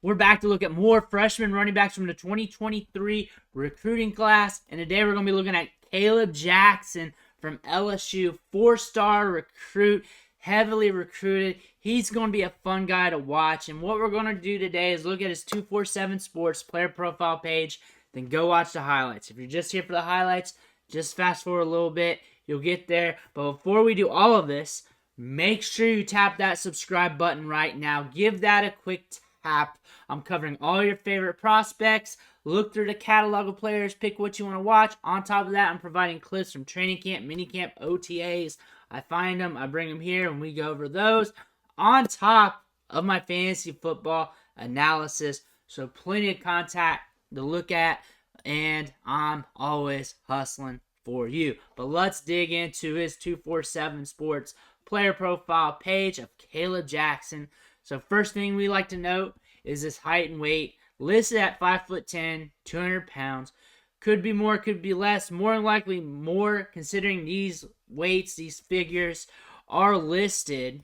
We're back to look at more freshman running backs from the 2023 recruiting class. And today we're going to be looking at Kaleb Jackson from LSU, 4-star recruit, heavily recruited. He's going to be a fun guy to watch. And what we're going to do today is look at his 247 Sports player profile page, then go watch the highlights. If you're just here for the highlights, just fast forward a little bit. You'll get there. But before we do all of this, make sure you tap that subscribe button right now. Give that a quick tap. I'm covering all your favorite prospects. Look through the catalog of players. Pick what you want to watch. On top of that, I'm providing clips from training camp, minicamp, OTAs. I find them. I bring them here, and we go over those. On top of my fantasy football analysis. So plenty of content to look at. And I'm always hustling for you. But let's dig into his 247 Sports player profile page of Kaleb Jackson. So first thing we like to note is his height and weight. Listed at 5'10", 200 pounds. Could be more, could be less. More than likely more, considering these weights, these figures are listed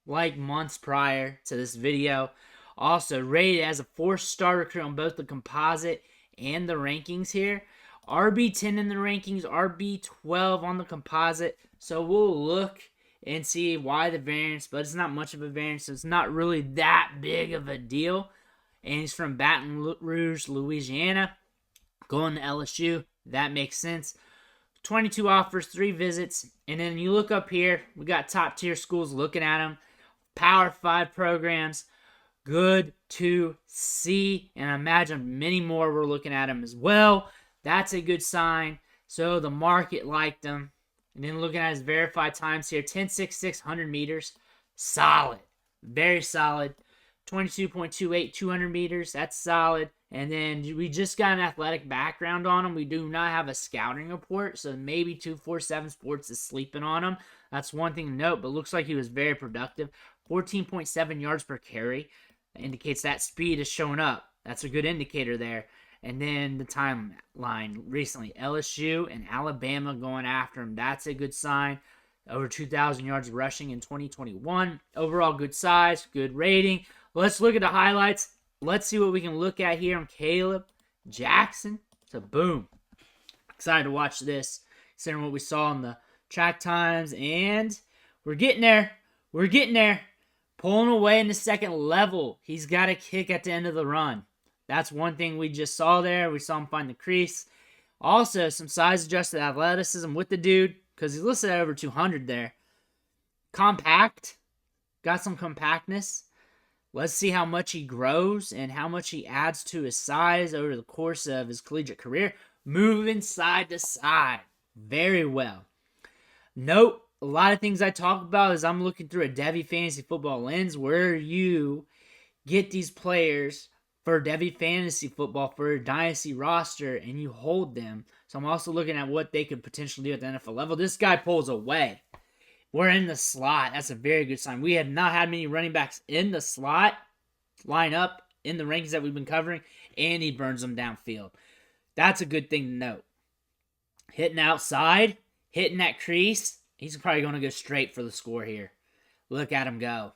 like months prior to this video. Also rated as a 4-star recruit on both the composite and the rankings here. RB10 in the rankings, RB12 on the composite. So we'll look and see why the variance, but it's not much of a variance, so it's not really that big of a deal. And he's from Baton Rouge, Louisiana, going to LSU. That makes sense. 22 offers, 3 visits, and then you look up here, we got top-tier schools looking at him. Power 5 programs, good to see, and I imagine many more were looking at him as well. That's a good sign. So the market liked him. And then looking at his verified times here, 10.66, 100 meters. Solid. Very solid. 22.28, 200 meters. That's solid. And then we just got an athletic background on him. We do not have a scouting report, so maybe 247 Sports is sleeping on him. That's one thing to note, but looks like he was very productive. 14.7 yards per carry. That indicates that speed is showing up. That's a good indicator there. And then the timeline recently, LSU and Alabama going after him. That's a good sign. Over 2,000 yards rushing in 2021. Overall good size, good rating. Let's look at the highlights. Let's see what we can look at here on Kaleb Jackson. So boom. Excited to watch this. Considering what we saw in the track times. And we're getting there. We're getting there. Pulling away in the second level. He's got a kick at the end of the run. That's one thing we just saw there. We saw him find the crease. Also, some size-adjusted athleticism with the dude, because he's listed at over 200 there. Compact. Got some compactness. Let's see how much he grows and how much he adds to his size over the course of his collegiate career. Moving side to side. Very well. Note, a lot of things I talk about is I'm looking through a Devy Fantasy Football lens where you get these players for Devy Fantasy Football for a dynasty roster and you hold them. So I'm also looking at what they could potentially do at the NFL level. This guy pulls away. We're in the slot. That's a very good sign. We have not had many running backs in the slot line up in the rankings that we've been covering, and he burns them downfield. That's a good thing to note. Hitting outside, hitting that crease, he's probably going to go straight for the score here. Look at him go.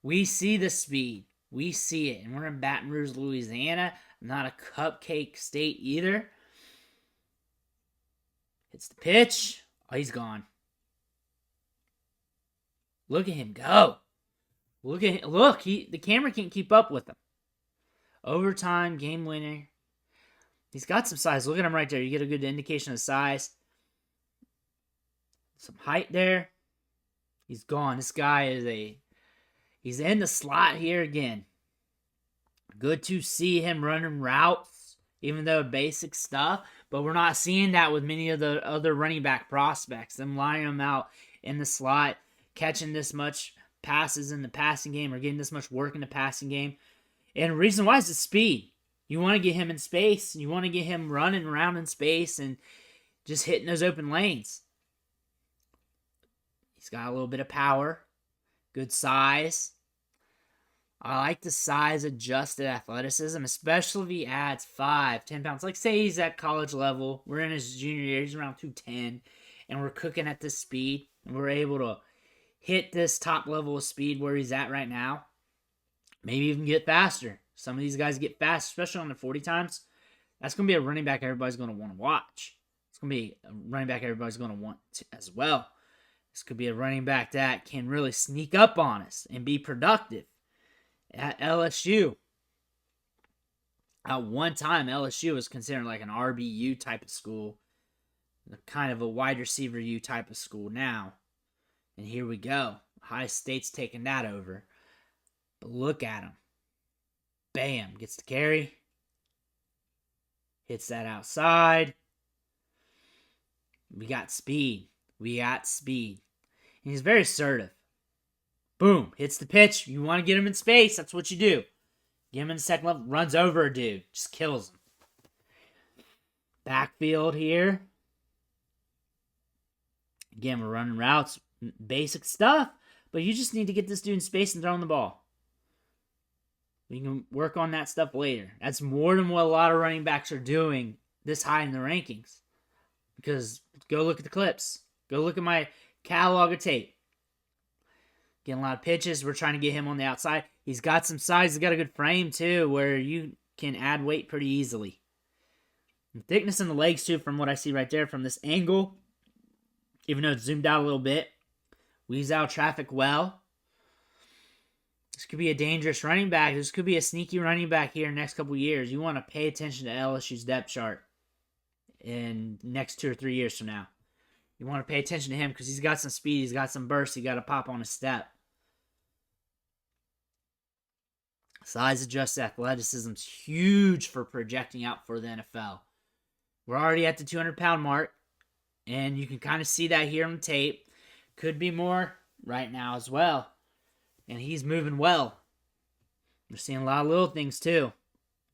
We see the speed. We see it. And we're in Baton Rouge, Louisiana. Not a cupcake state either. Hits the pitch. Oh, he's gone. Look at him go. Look at him. Look, the camera can't keep up with him. Overtime, game winner. He's got some size. Look at him right there. You get a good indication of size. Some height there. He's gone. This guy is he's in the slot here again. Good to see him running routes, even though basic stuff. But we're not seeing that with many of the other running back prospects. Them lining them out in the slot, catching this much passes in the passing game or getting this much work in the passing game. And the reason why is the speed. You want to get him in space. You want to get him running around in space and just hitting those open lanes. He's got a little bit of power. Good size. I like the size-adjusted athleticism, especially if he adds 5, 10 pounds. Like, say he's at college level. We're in his junior year. He's around 210. And we're cooking at this speed. And we're able to hit this top level of speed where he's at right now. Maybe even get faster. Some of these guys get fast, especially on the 40 times. That's going to be a running back everybody's going to want to watch. It's going to be a running back everybody's going to want to as well. This could be a running back that can really sneak up on us and be productive. At LSU, at one time, LSU was considered like an RBU type of school, kind of a wide receiver U type of school now. And here we go. Ohio State's taking that over. But look at him. Bam. Gets the carry. Hits that outside. We got speed. And he's very assertive. Boom. Hits the pitch. You want to get him in space. That's what you do. Get him in the second level. Runs over a dude. Just kills him. Backfield here. Again, we're running routes. Basic stuff. But you just need to get this dude in space and throw him the ball. We can work on that stuff later. That's more than what a lot of running backs are doing this high in the rankings. Because go look at the clips. Go look at my catalog of tape. Getting a lot of pitches. We're trying to get him on the outside. He's got some size. He's got a good frame, too, where you can add weight pretty easily. And thickness in the legs, too, from what I see right there from this angle. Even though it's zoomed out a little bit. Weaves out traffic well. This could be a dangerous running back. This could be a sneaky running back here in the next couple years. You want to pay attention to LSU's depth chart in the next 2 or 3 years from now. You want to pay attention to him because he's got some speed. He's got some burst. He got to pop on a step. Size adjusted athleticism is huge for projecting out for the NFL. We're already at the 200-pound mark, and you can kind of see that here on the tape. Could be more right now as well. And he's moving well. We're seeing a lot of little things too.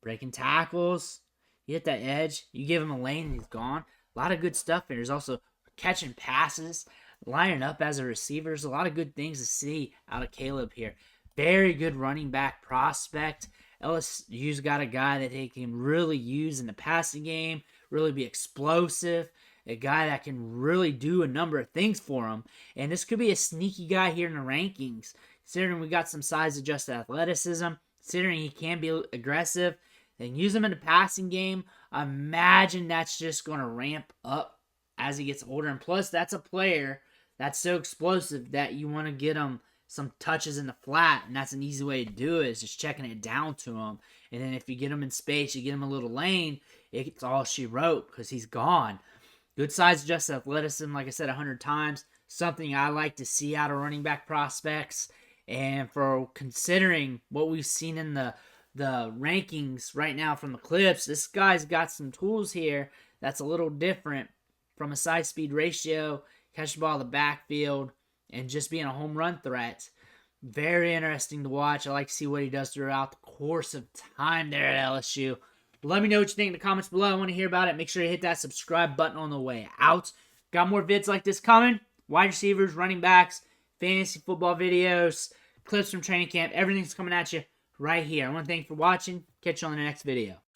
Breaking tackles. You hit that edge. You give him a lane and he's gone. A lot of good stuff here. There's also catching passes. Lining up as a receiver. There's a lot of good things to see out of Kaleb here. Very good running back prospect. LSU's got a guy that they can really use in the passing game. Really be explosive. A guy that can really do a number of things for him. And this could be a sneaky guy here in the rankings. Considering we got some size-adjusted athleticism. Considering he can be aggressive. And use him in the passing game. Imagine that's just going to ramp up as he gets older. And plus, that's a player that's so explosive that you want to get him some touches in the flat. And that's an easy way to do it. Is just checking it down to him. And then if you get him in space, you get him a little lane. It's all she wrote because he's gone. Good size adjusted athleticism, like I said 100 times. Something I like to see out of running back prospects. And for considering what we've seen in the rankings right now from the clips, this guy's got some tools here that's a little different from a size-speed ratio, catch the ball in the backfield, and just being a home run threat. Very interesting to watch. I like to see what he does throughout the course of time there at LSU. Let me know what you think in the comments below. I want to hear about it. Make sure you hit that subscribe button on the way out. Got more vids like this coming. Wide receivers, running backs, fantasy football videos, clips from training camp. Everything's coming at you right here. I want to thank you for watching. Catch you on the next video.